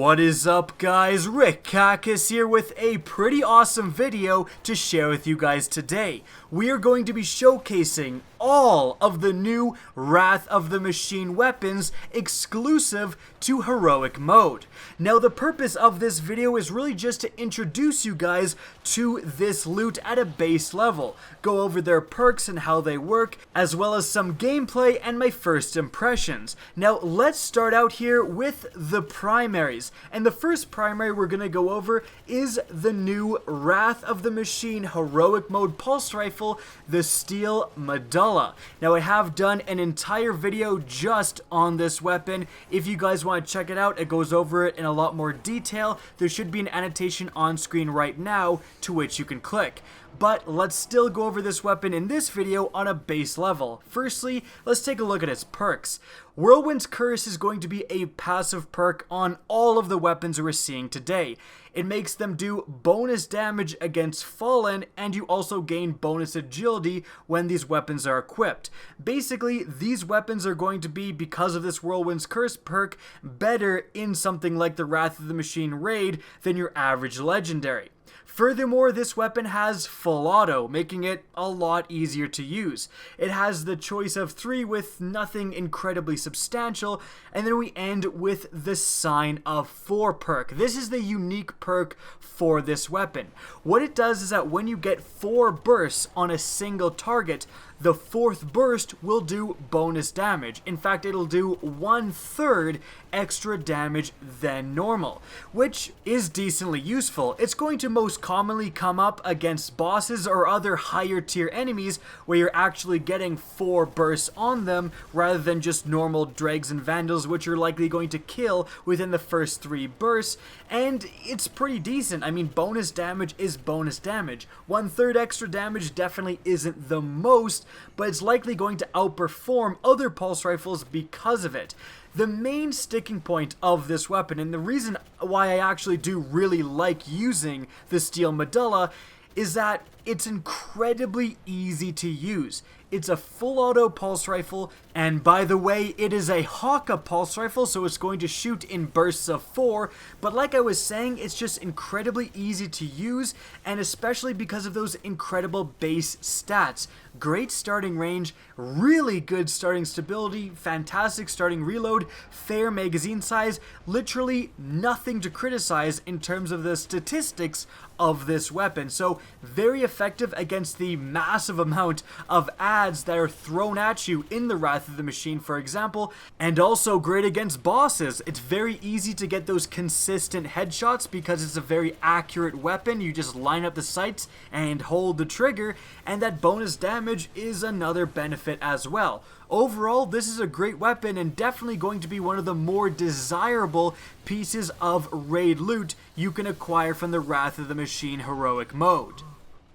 What is up, guys? Rick Kakis here with a pretty awesome video to share with you guys today. We are going to be showcasing all of the new Wrath of the Machine weapons exclusive to Heroic Mode. Now, the purpose of this video is really just to introduce you guys to this loot at a base level, go over their perks and how they work, as well as some gameplay and my first impressions. Now, let's start out here with the primaries. And the first primary we're going to go over is the new Wrath of the Machine Heroic Mode Pulse Rifle, the Steel Medulla. Now, I have done an entire video just on this weapon. If you guys want to check it out, it goes over it in a lot more detail. There should be an annotation on screen right now to which you can click. But let's still go over this weapon in this video on a base level. Firstly, let's take a look at its perks. Whirlwind's Curse is going to be a passive perk on all of the weapons we're seeing today. It makes them do bonus damage against Fallen, and you also gain bonus agility when these weapons are equipped. Basically, these weapons are going to be, because of this Whirlwind's Curse perk, better in something like the Wrath of the Machine raid than your average legendary. Furthermore, this weapon has full auto, making it a lot easier to use. It has the choice of 3 with nothing incredibly substantial, and then we end with the Sign of 4 perk. This is the unique perk for this weapon. What it does is that when you get 4 bursts on a single target, the 4th burst will do bonus damage. In fact, it'll do 1/3 extra damage than normal, which is decently useful. It's going to most commonly come up against bosses or other higher tier enemies where you're actually getting 4 bursts on them rather than just normal dregs and vandals, which you're likely going to kill within the first 3 bursts, and it's pretty decent. I mean, bonus damage is bonus damage. 1/3 extra damage definitely isn't the most, but it's likely going to outperform other pulse rifles because of it. The main sticking point of this weapon, and the reason why I actually do really like using the Steel Medulla, is that it's incredibly easy to use. It's a full auto pulse rifle, and by the way, it is a Hawka pulse rifle, so it's going to shoot in bursts of 4, but like I was saying, it's just incredibly easy to use, and especially because of those incredible base stats. Great starting range, really good starting stability, fantastic starting reload, fair magazine size, literally nothing to criticize in terms of the statistics of this weapon. So very effective against the massive amount of ads that are thrown at you in the Wrath of the Machine, for example, and also great against bosses. It's very easy to get those consistent headshots because it's a very accurate weapon. You just line up the sights and hold the trigger, and that bonus damage is another benefit as well. Overall, this is a great weapon and definitely going to be one of the more desirable pieces of raid loot you can acquire from the Wrath of the Machine Heroic Mode.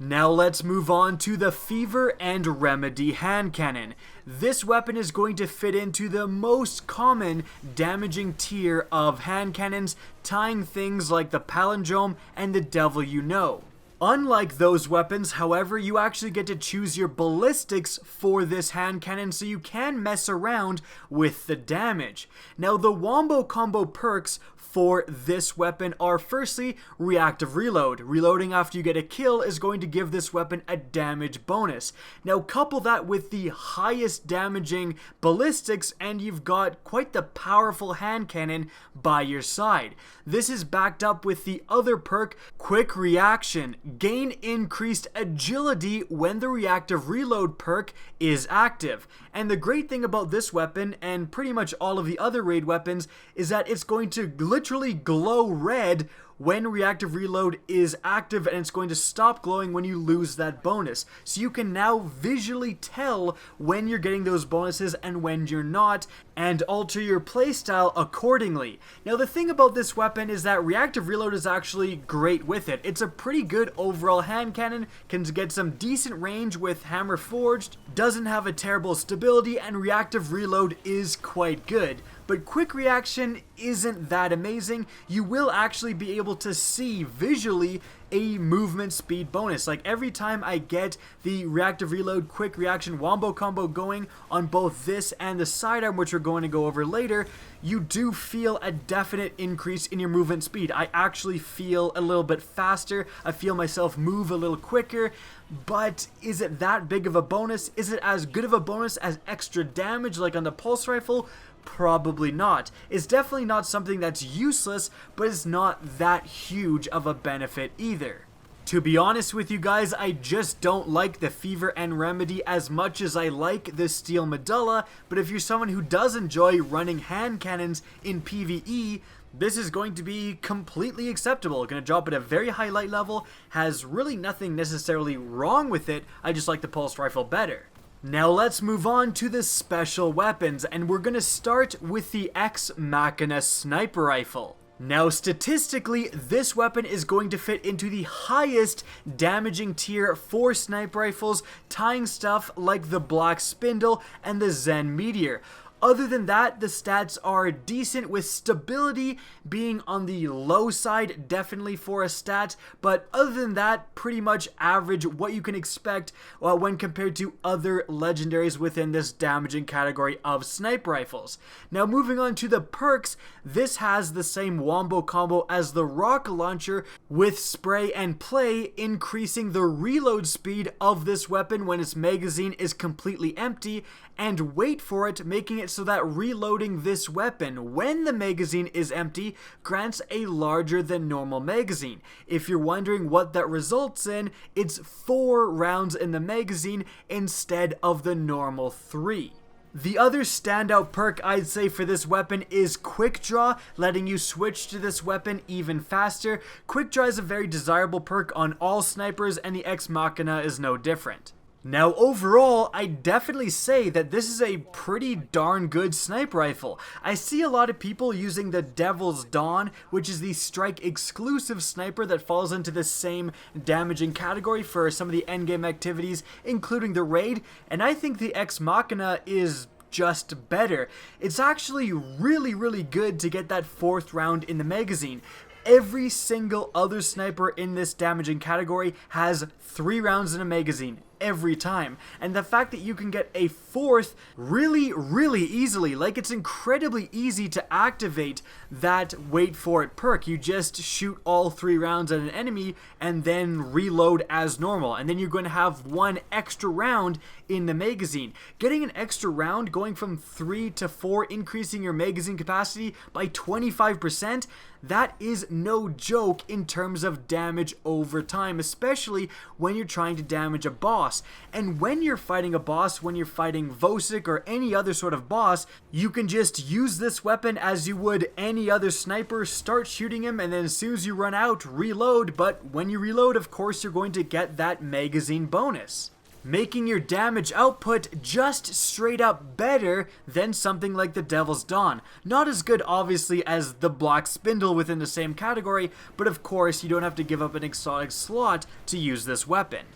Now let's move on to the Fever and Remedy hand cannon. This weapon is going to fit into the most common damaging tier of hand cannons, tying things like the Palindrome and the Devil You Know. Unlike those weapons, however, you actually get to choose your ballistics for this hand cannon, so you can mess around with the damage. Now, the Wombo Combo perks for this weapon are firstly reactive reload. Reloading after you get a kill is going to give this weapon a damage bonus. Now couple that with the highest damaging ballistics and you've got quite the powerful hand cannon by your side. This is backed up with the other perk, Quick Reaction. Gain increased agility when the reactive reload perk is active. And the great thing about this weapon, and pretty much all of the other raid weapons, is that it's going to literally glow red when reactive reload is active, and it's going to stop glowing when you lose that bonus. So you can now visually tell when you're getting those bonuses and when you're not, and alter your playstyle accordingly. Now the thing about this weapon is that reactive reload is actually great with it. It's a pretty good overall hand cannon, can get some decent range with hammer forged, doesn't have a terrible stability, and reactive reload is quite good. but quick reaction isn't that amazing. You will actually be able to see visually a movement speed bonus. Like every time I get the reactive reload quick reaction wombo combo going on both this and the sidearm, which we're going to go over later, you do feel a definite increase in your movement speed. I actually feel a little bit faster. I feel myself move a little quicker. But is it that big of a bonus? Is it as good of a bonus as extra damage like on the pulse rifle? Probably not. It's definitely not something that's useless, but it's not that huge of a benefit either. To be honest with you guys, I just don't like the Fever and Remedy as much as I like the Steel Medulla, but if you're someone who does enjoy running hand cannons in PvE, this is going to be completely acceptable. Going to drop at a very high light level, has really nothing necessarily wrong with it, I just like the pulse rifle better. Now let's move on to the special weapons, and we're going to start with the Ex Machina sniper rifle. Now statistically, this weapon is going to fit into the highest damaging tier for sniper rifles, tying stuff like the Black Spindle and the Zen Meteor. Other than that, the stats are decent, with stability being on the low side, definitely for a stat, but other than that, pretty much average what you can expect when compared to other legendaries within this damaging category of sniper rifles. Now moving on to the perks, this has the same wombo combo as the rocket launcher, with spray and play increasing the reload speed of this weapon when its magazine is completely empty, and wait for it, making it so that reloading this weapon when the magazine is empty grants a larger than normal magazine. If you're wondering what that results in, it's 4 rounds in the magazine instead of the normal 3. The other standout perk I'd say for this weapon is Quick Draw, letting you switch to this weapon even faster. Quick Draw is a very desirable perk on all snipers, and the Ex Machina is no different. Now overall, I'd definitely say that this is a pretty darn good sniper rifle. I see a lot of people using the Devil's Dawn, which is the strike exclusive sniper that falls into the same damaging category for some of the endgame activities, including the raid, and I think the Ex Machina is just better. It's actually really good to get that 4th round in the magazine. Every single other sniper in this damaging category has 3 rounds in a magazine every time, and the fact that you can get a 4th really easily, like it's incredibly easy to activate that wait for it perk. You just shoot all 3 rounds at an enemy and then reload as normal, and then you're going to have 1 extra round in the magazine. Getting an extra round, going from 3 to 4, increasing your magazine capacity by 25%, that is no joke in terms of damage over time, especially when you're trying to damage a boss. And when you're fighting a boss, when you're fighting Vosik or any other sort of boss, you can just use this weapon as you would any other sniper, start shooting him, and then as soon as you run out, reload. But when you reload, of course, you're going to get that magazine bonus, making your damage output just straight up better than something like the Devil's Dawn. Not as good, obviously, as the Black Spindle within the same category, but of course, you don't have to give up an exotic slot to use this weapon.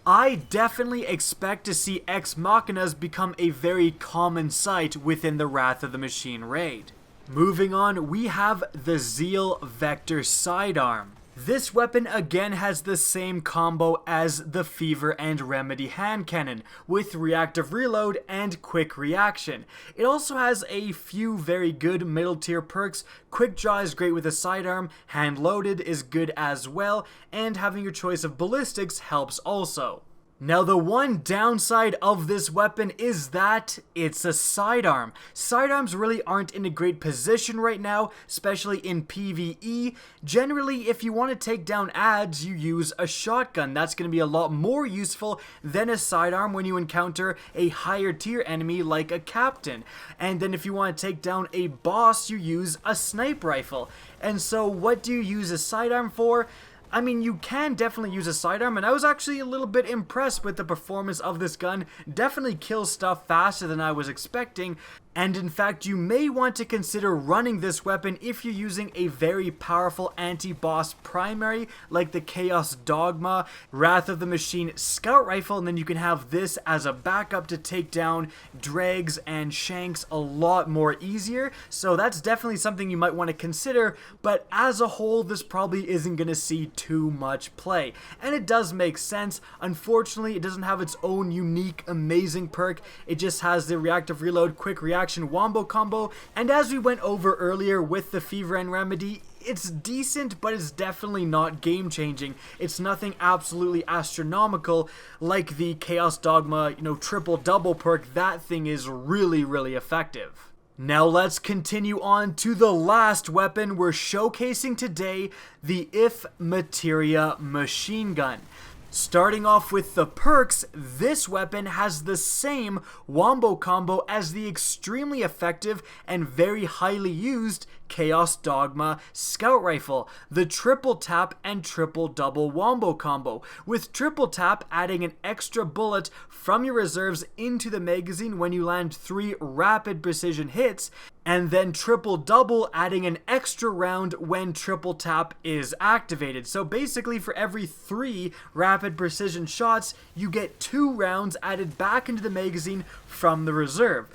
I definitely expect to see Ex Machinas become a very common sight within the Wrath of the Machine raid. Moving on, we have the Zeal Vector Sidearm. This weapon again has the same combo as the Fever and Remedy hand cannon, with reactive reload and quick reaction. It also has a few very good middle tier perks. Quick Draw is great with a sidearm, hand loaded is good as well, and having your choice of ballistics helps also. Now the one downside of this weapon is that it's a sidearm. Sidearms really aren't in a great position right now, especially in PvE. Generally, if you want to take down adds, you use a shotgun. That's going to be a lot more useful than a sidearm when you encounter a higher tier enemy like a captain. And then if you want to take down a boss, you use a sniper rifle. And so what do you use a sidearm for? I mean, you can definitely use a sidearm, and I was actually a little bit impressed with the performance of this gun. Definitely kills stuff faster than I was expecting, And in fact, you may want to consider running this weapon if you're using a very powerful anti-boss primary like the Chaos Dogma, Wrath of the Machine Scout Rifle, and then you can have this as a backup to take down dregs and shanks a lot more easier. So that's definitely something you might want to consider, but as a whole, this probably isn't going to see too much play. And it does make sense. Unfortunately, it doesn't have its own unique, amazing perk. It just has the reactive reload, quick reaction wombo combo, and as we went over earlier with the Fever and Remedy, it's decent, but it's definitely not game-changing. It's nothing absolutely astronomical like the Chaos Dogma, triple-double perk. That thing is really, really effective. Now let's continue on to the last weapon we're showcasing today, the Materia machine gun. Starting off with the perks, this weapon has the same wombo combo as the extremely effective and very highly used Chaos Dogma Scout Rifle, the triple tap and triple double wombo combo, with triple tap adding an extra bullet from your reserves into the magazine when you land 3 rapid precision hits, and then triple double adding an extra round when triple tap is activated. So basically for every 3 rapid precision shots, you get 2 rounds added back into the magazine from the reserve.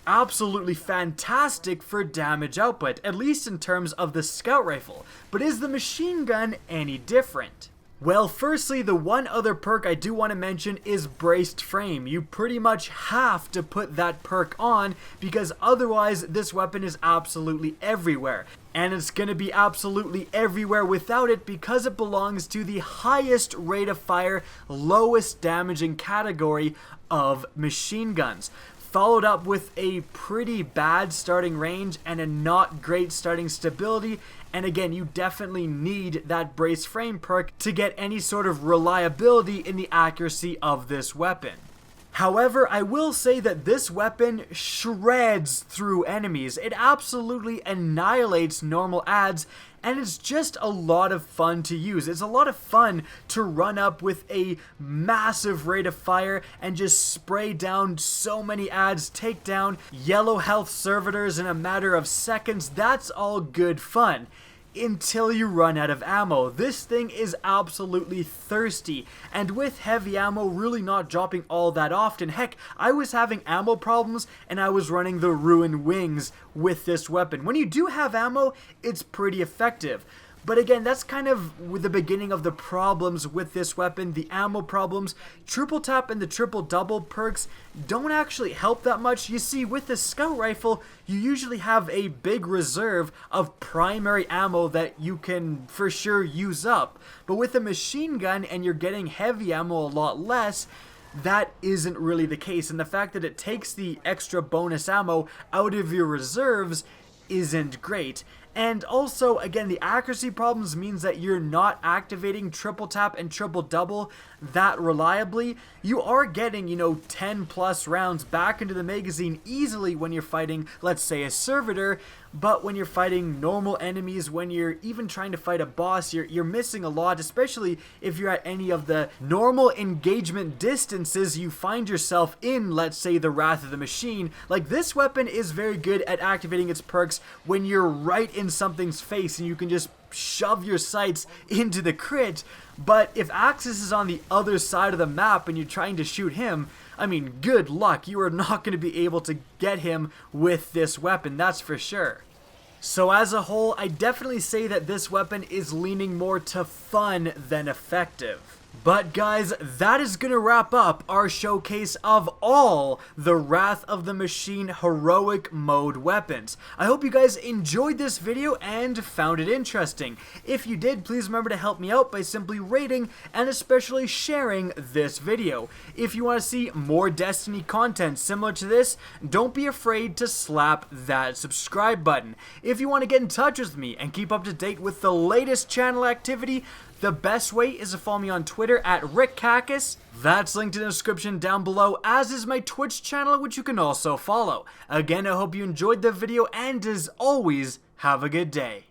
Absolutely fantastic for damage output, at least in terms of the scout rifle. But is the machine gun any different? Well, firstly, the one other perk I do want to mention is Braced Frame. You pretty much have to put that perk on because otherwise this weapon is absolutely everywhere. And it's going to be absolutely everywhere without it because it belongs to the highest rate of fire, lowest damaging category of machine guns, followed up with a pretty bad starting range and a not great starting stability. And again, you definitely need that Brace Frame perk to get any sort of reliability in the accuracy of this weapon. However, I will say that this weapon shreds through enemies. It absolutely annihilates normal adds, and it's just a lot of fun to use. It's a lot of fun to run up with a massive rate of fire and just spray down so many adds, take down yellow health servitors in a matter of seconds. That's all good fun. Until you run out of ammo. This thing is absolutely thirsty, and with heavy ammo really not dropping all that often. Heck, I was having ammo problems and I was running the Ruined Wings with this weapon. When you do have ammo, it's pretty effective. But again, that's kind of the beginning of the problems with this weapon, the ammo problems. Triple tap and the triple double perks don't actually help that much. You see, with the scout rifle, you usually have a big reserve of primary ammo that you can for sure use up. But with a machine gun and you're getting heavy ammo a lot less, that isn't really the case. And the fact that it takes the extra bonus ammo out of your reserves isn't great. And also, again, the accuracy problems means that you're not activating triple tap and triple double that reliably. You are getting, 10 plus rounds back into the magazine easily when you're fighting, let's say, a servitor, but when you're fighting normal enemies, when you're even trying to fight a boss, you're missing a lot, especially if you're at any of the normal engagement distances you find yourself in, let's say, the Wrath of the Machine. Like, this weapon is very good at activating its perks when you're right in something's face and you can just shove your sights into the crit. But if Axis is on the other side of the map and you're trying to shoot him, I mean, good luck. You are not going to be able to get him with this weapon, that's for sure. So as a whole, I definitely say that this weapon is leaning more to fun than effective. But guys, that is going to wrap up our showcase of all the Wrath of the Machine heroic mode weapons. I hope you guys enjoyed this video and found it interesting. If you did, please remember to help me out by simply rating and especially sharing this video. If you want to see more Destiny content similar to this, don't be afraid to slap that subscribe button. If you want to get in touch with me and keep up to date with the latest channel activity, the best way is to follow me on Twitter at RickCacus. That's linked in the description down below, as is my Twitch channel, which you can also follow. Again, I hope you enjoyed the video, and as always, have a good day.